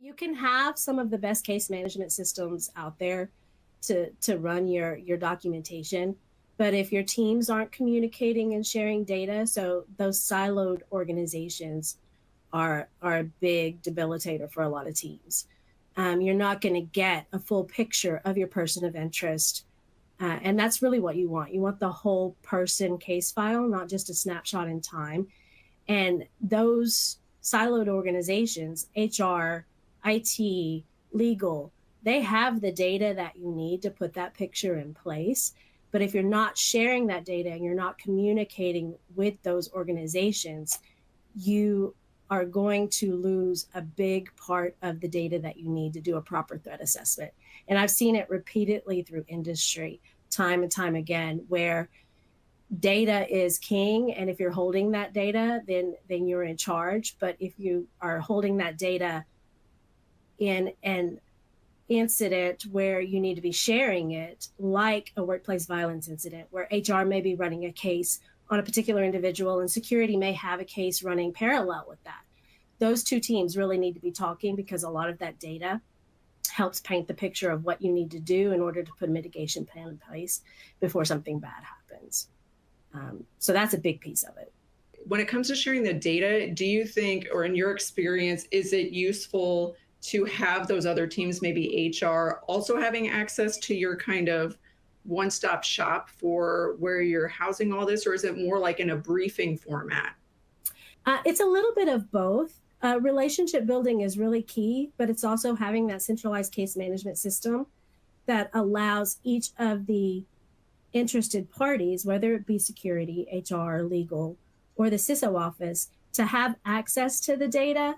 You can have some of the best case management systems out there to run your documentation, but if your teams aren't communicating and sharing data, so those siloed organizations are a big debilitator for a lot of teams. You're not going to get a full picture of your person of interest, and that's really what you want. You want the whole person case file, not just a snapshot in time. And those siloed organizations, HR, IT, legal, they have the data that you need to put that picture in place. But if you're not sharing that data and you're not communicating with those organizations, you are going to lose a big part of the data that you need to do a proper threat assessment. And I've seen it repeatedly through industry, time and time again, where data is king, and if you're holding that data, then you're in charge. But if you are holding that data in an incident where you need to be sharing it, like a workplace violence incident where HR may be running a case on a particular individual and security may have a case running parallel with that, those two teams really need to be talking, because a lot of that data helps paint the picture of what you need to do in order to put a mitigation plan in place before something bad happens. So that's a big piece of it. When it comes to sharing the data, do you think, or in your experience, is it useful to have those other teams, maybe HR, also having access to your kind of one-stop shop for where you're housing all this, or is it more like in a briefing format? It's a little bit of both. Relationship building is really key, but it's also having that centralized case management system that allows each of the interested parties, whether it be security, HR, legal, or the CISO office, to have access to the data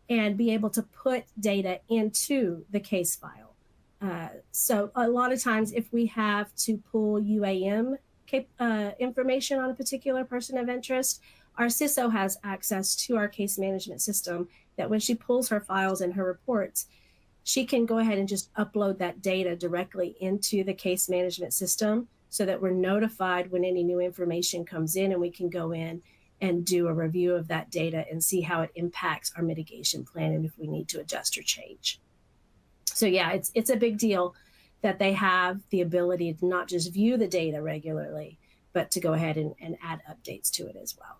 and be able to put data into the case file. So a lot of times if we have to pull UAM information on a particular person of interest, our CISO has access to our case management system that when she pulls her files and her reports, she can go ahead and just upload that data directly into the case management system so that we're notified when any new information comes in, and we can go in and do a review of that data and see how it impacts our mitigation plan and if we need to adjust or change. So yeah, it's a big deal that they have the ability to not just view the data regularly, but to go ahead and add updates to it as well.